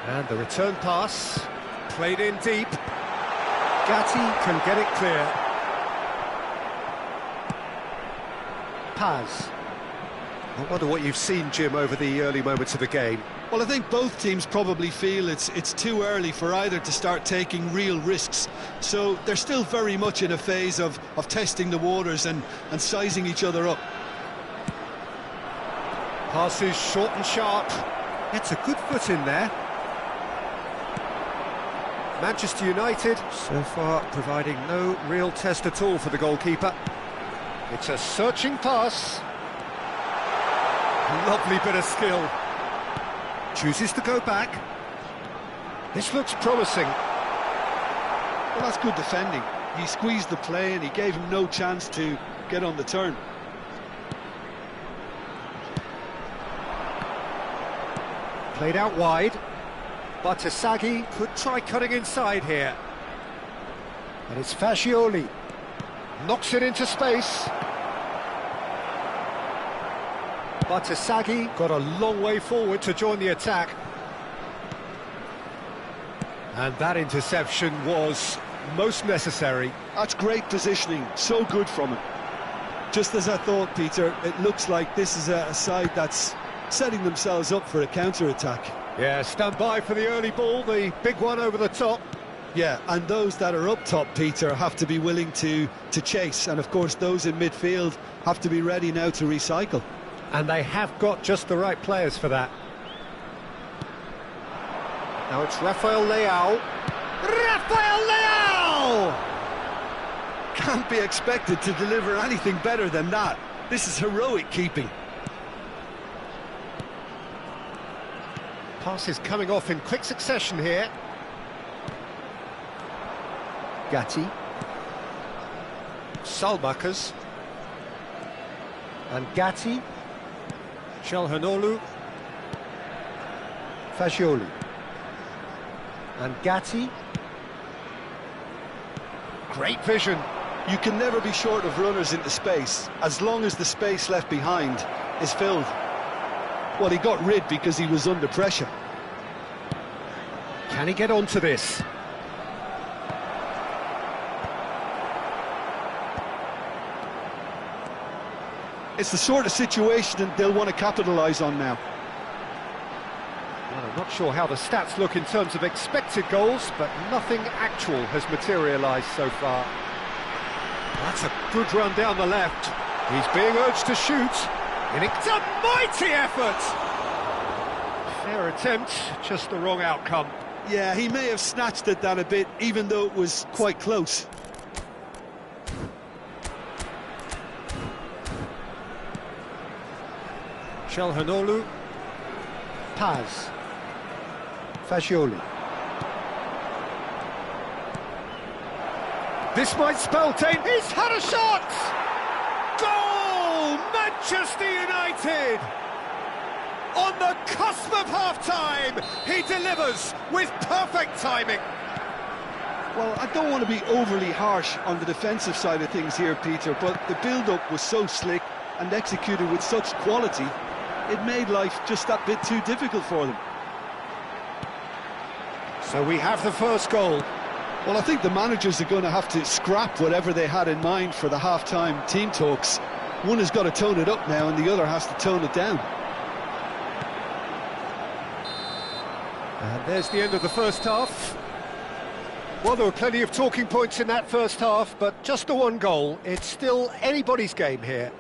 And the return pass, played in deep. Gatti can get it clear. Paz. I wonder what you've seen, Jim, over the early moments of the game. Well, I think both teams probably feel it's too early for either to start taking real risks. So they're still very much in a phase of testing the waters and sizing each other up. Passes short and sharp. Gets a good foot in there. Manchester United, so far, providing no real test at all for the goalkeeper. It's a searching pass. Lovely bit of skill. Chooses to go back. This looks promising. Well, that's good defending. He squeezed the play and he gave him no chance to get on the turn. Played out wide. Bartasaghi could try cutting inside here. And it's Fagioli. Knocks it into space. Bartasaghi got a long way forward to join the attack. And that interception was most necessary. That's great positioning, so good from him. Just as I thought, Peter, it looks like this is a side that's setting themselves up for a counter-attack. Yeah, stand by for the early ball, the big one over the top. Yeah, and those that are up top, Peter, have to be willing to chase. And of course, those in midfield have to be ready now to recycle. And they have got just the right players for that. Now it's Rafael Leao. Rafael Leao! Can't be expected to deliver anything better than that. This is heroic keeping. Passes coming off in quick succession here. Gatti. Salmakas. And Gatti. Çalhanoğlu. Fagioli. And Gatti. Great vision. You can never be short of runners into space, as long as the space left behind is filled. Well, he got rid because he was under pressure. Can he get onto this? It's the sort of situation that they'll want to capitalise on now. Well, I'm not sure how the stats look in terms of expected goals, but nothing actual has materialised so far. That's a good run down the left. He's being urged to shoot. It's a mighty effort! Fair attempt, just the wrong outcome. Yeah, he may have snatched at that a bit, even though it was quite close. Çalhanoğlu. Paz. Fagioli. This might spell danger. He's had a shot! Goal! Manchester United! On the cusp of half-time, he delivers with perfect timing. Well, I don't want to be overly harsh on the defensive side of things here, Peter, but the build-up was so slick and executed with such quality, it made life just that bit too difficult for them. So we have the first goal. Well, I think the managers are going to have to scrap whatever they had in mind for the half-time team talks. One has got to tone it up now and the other has to tone it down. And there's the end of the first half. Well, there were plenty of talking points in that first half, but just the one goal. It's still anybody's game here.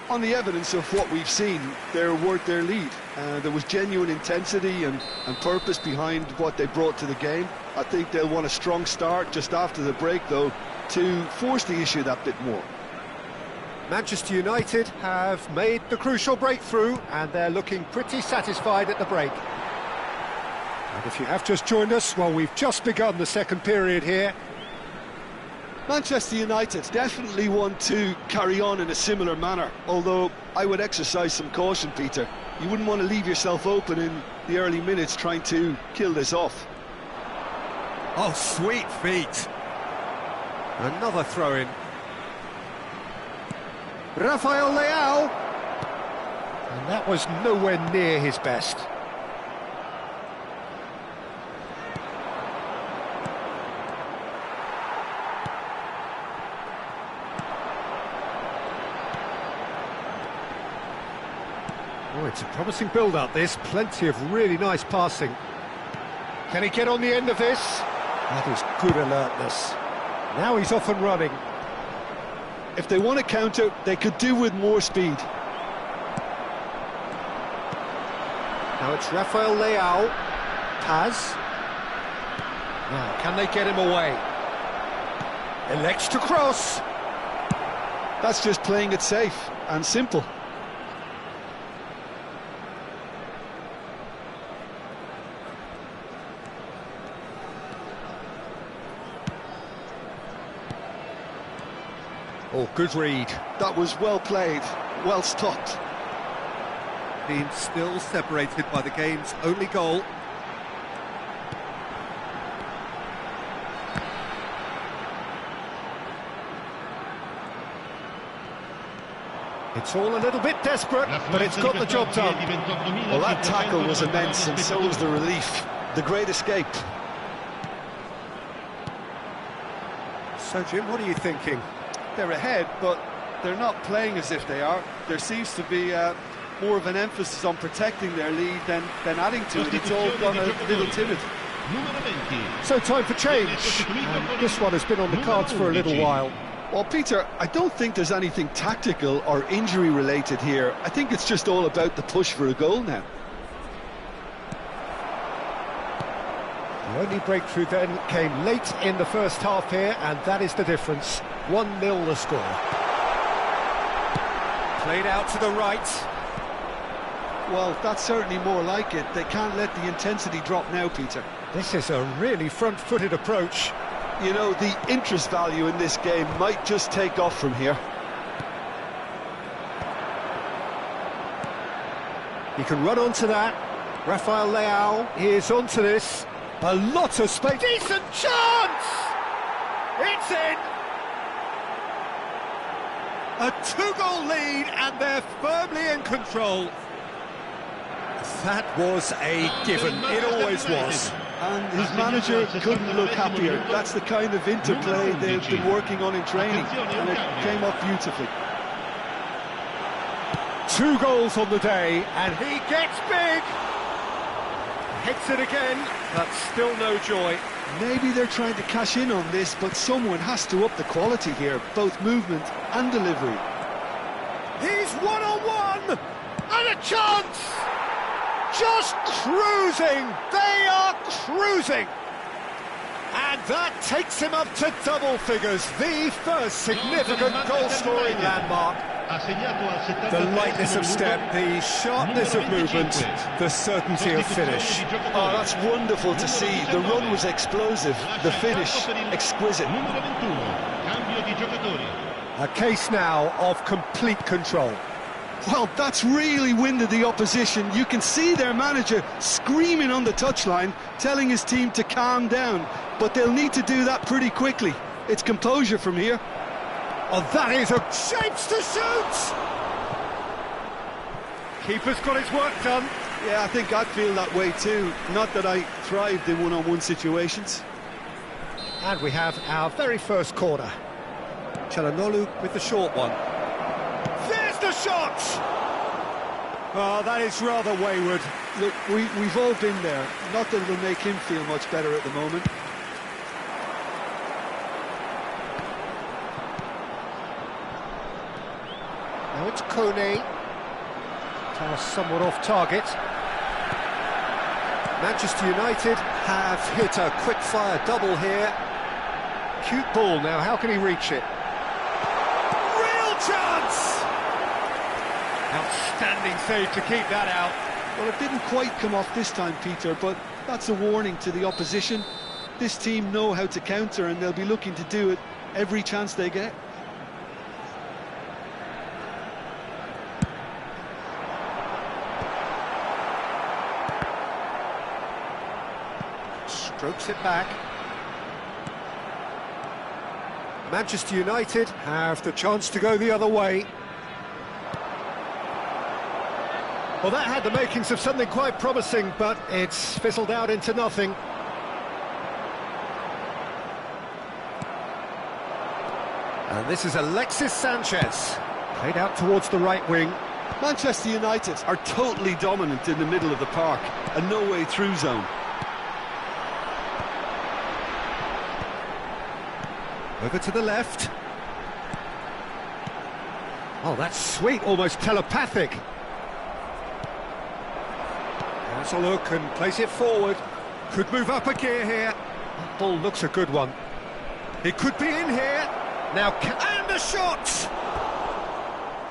On the evidence of what we've seen, they're worth their lead. There was genuine intensity and purpose behind what they brought to the game. I think they'll want a strong start just after the break, though, to force the issue that bit more. Manchester United have made the crucial breakthrough, and they're looking pretty satisfied at the break. And if you have just joined us, well, we've just begun the second period here. Manchester United definitely want to carry on in a similar manner, although I would exercise some caution, Peter. You wouldn't want to leave yourself open in the early minutes trying to kill this off. Oh, sweet feet. Another throw-in. Rafael Leao. And that was nowhere near his best. Oh, it's a promising build-up, this. Plenty of really nice passing. Can he get on the end of this? That is good alertness. Now he's off and running. If they want to counter, they could do with more speed. Now it's Rafael Leao. Paz. Now, can they get him away? Elects to cross. That's just playing it safe and simple. Oh, good read. That was well played, well stopped. Being still separated by the game's only goal. It's all a little bit desperate, but it's got the job done. Well, that tackle was immense, and so was the relief. The great escape. So, Jim, what are you thinking? They're ahead, but they're not playing as if they are. There seems to be more of an emphasis on protecting their lead than adding to it. It's all gone a little timid. So time for change. And this one has been on the cards for a little while. Well, Peter, I don't think there's anything tactical or injury related here. I think it's just all about the push for a goal now. The only breakthrough then came late in the first half here, and that is the difference. 1-0 the score. Played out to the right. Well, that's certainly more like it. They can't let the intensity drop now, Peter. This is a really front-footed approach. You know, the interest value in this game might just take off from here. He can run onto that. Rafael Leao is onto this. A lot of space. Decent chance! It's in! A two-goal lead, and they're firmly in control. That was a given. It always was. And his manager couldn't look happier. That's the kind of interplay they've been working on in training, and it came off beautifully. 2 goals on the day, and he gets big. Hits it again, but still no joy. Maybe they're trying to cash in on this, but someone has to up the quality here, both movement and delivery. He's one-on-one, and a chance! Just cruising! They are cruising! And that takes him up to double figures, the first significant goal-scoring landmark. The lightness of step, the sharpness of movement, the certainty of finish. Oh, that's wonderful to see. The run was explosive, the finish exquisite. A case now of complete control. Well, that's really winded the opposition. You can see their manager screaming on the touchline, telling his team to calm down. But they'll need to do that pretty quickly. It's composure from here. Oh, that is a shapes to shoot! Keeper's got his work done. Yeah, I think I'd feel that way too. Not that I thrived in one-on-one situations. And we have our very first corner. Çalhanoğlu with the short one. There's the shot! Oh, that is rather wayward. Look, we've all been there. Not that it'll make him feel much better at the moment. Jude Koné. Pass somewhat off target. Manchester United have hit a quick-fire double here. Cute ball now, how can he reach it? Real chance! Outstanding save to keep that out. Well, it didn't quite come off this time, Peter, but that's a warning to the opposition. This team know how to counter, and they'll be looking to do it every chance they get. Strokes it back. Manchester United have the chance to go the other way. Well, that had the makings of something quite promising, but it's fizzled out into nothing. And this is Alexis Sanchez. Played out towards the right wing. Manchester United are totally dominant in the middle of the park, a no-way-through zone. Over to the left. Oh, that's sweet, almost telepathic. Has a look and plays it forward. Could move up a gear here. That ball looks a good one. It could be in here. Now, and the shot!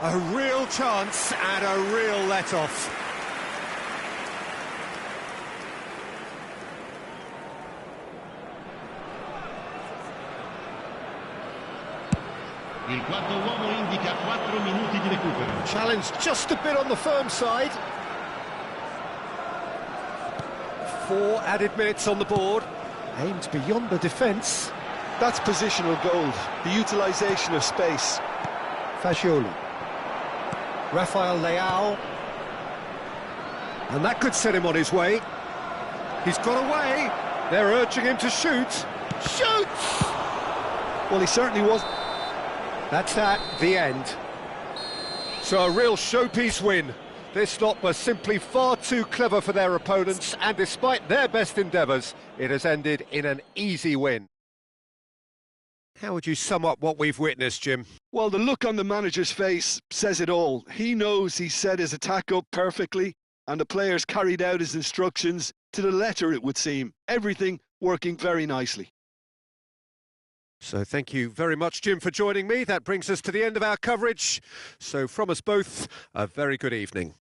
A real chance and a real let-off. Il quarto uomo indica 4 minuti di recupero. Challenge just a bit on the firm side. 4 added minutes on the board. Aimed beyond the defence. That's positional gold, the utilisation of space. Fagioli. Rafael Leao. And that could set him on his way. He's got away. They're urging him to shoot. Shoots! Well, he certainly was. That's that, the end. So a real showpiece win. This lot was simply far too clever for their opponents, and despite their best endeavours, it has ended in an easy win. How would you sum up what we've witnessed, Jim? Well, the look on the manager's face says it all. He knows he set his attack up perfectly, and the players carried out his instructions to the letter, it would seem. Everything working very nicely. So thank you very much, Jim, for joining me. That brings us to the end of our coverage. So from us both, a very good evening.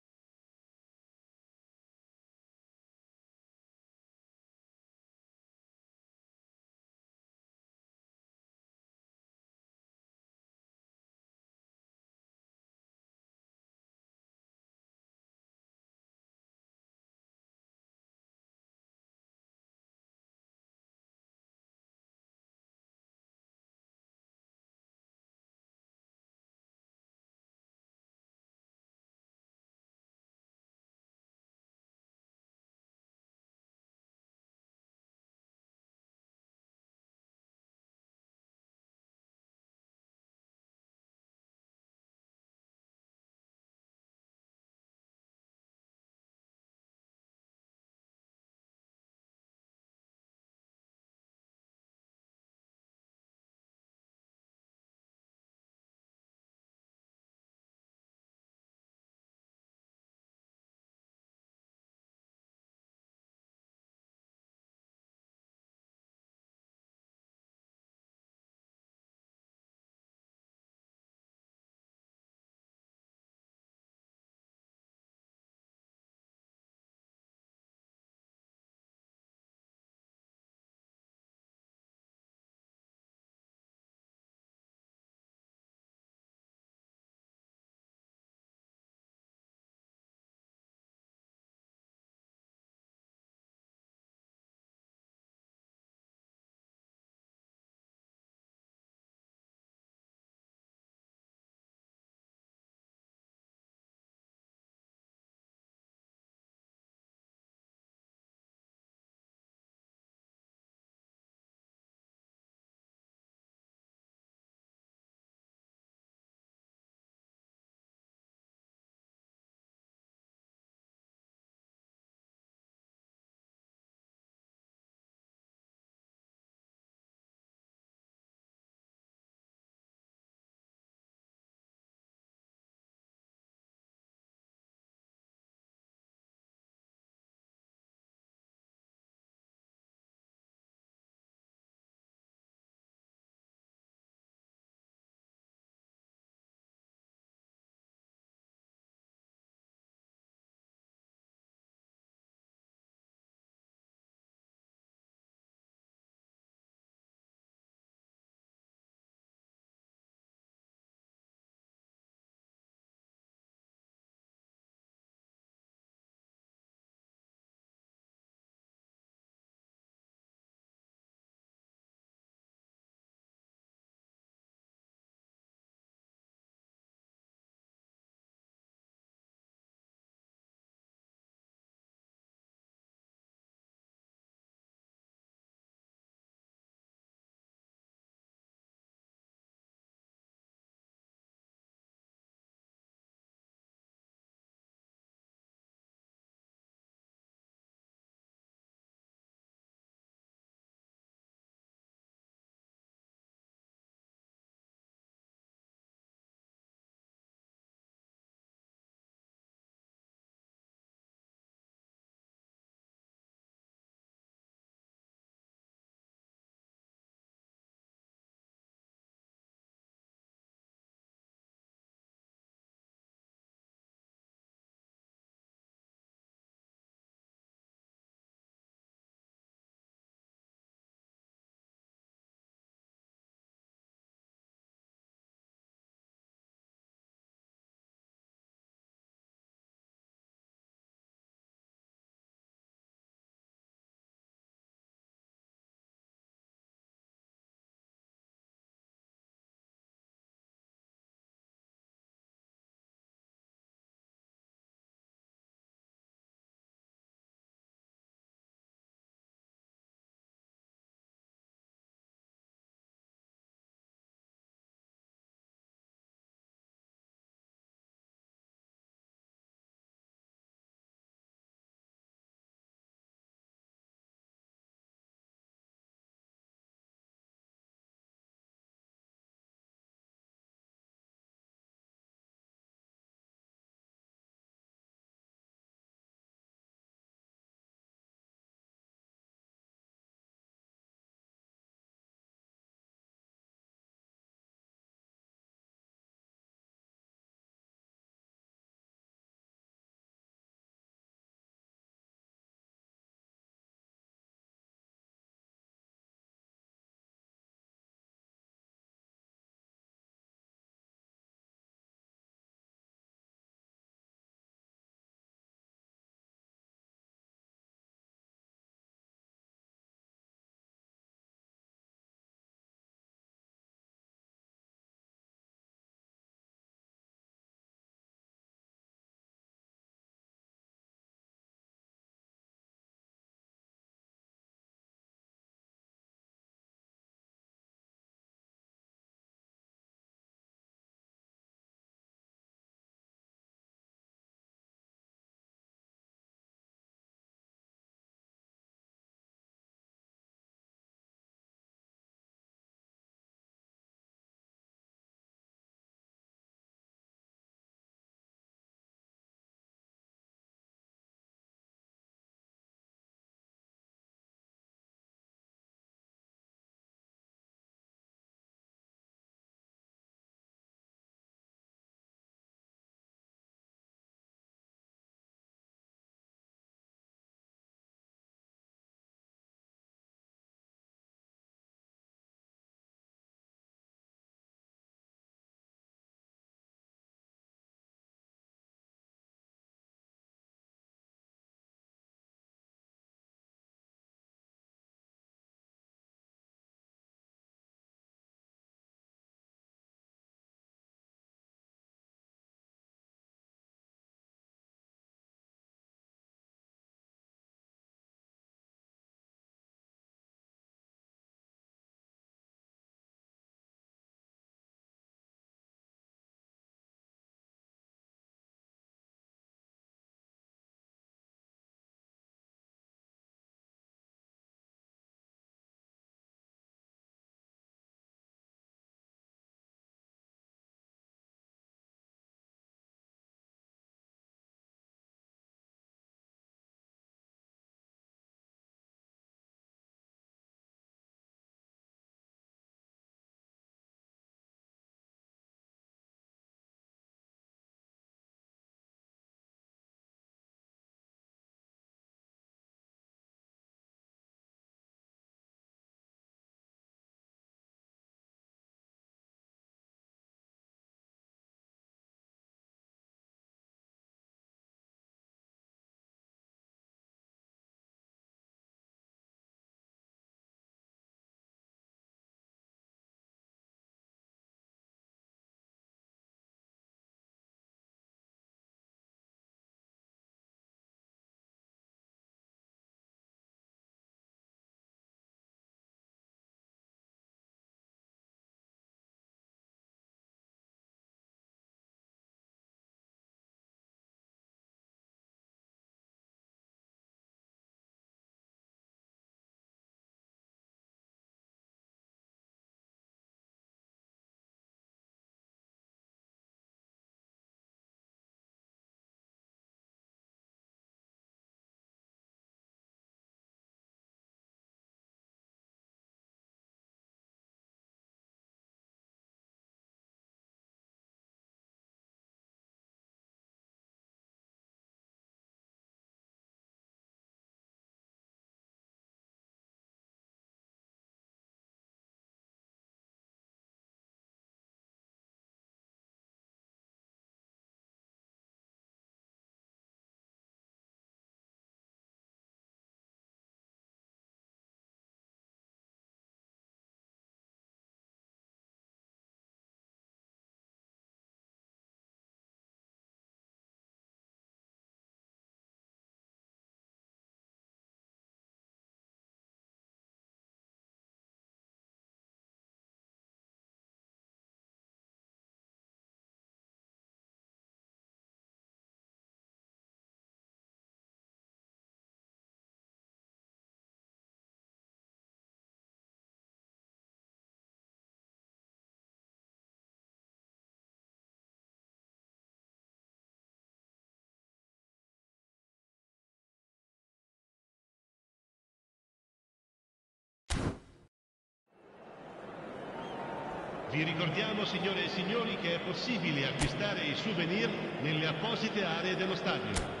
Vi ricordiamo, signore e signori, che è possibile acquistare i souvenir nelle apposite aree dello stadio.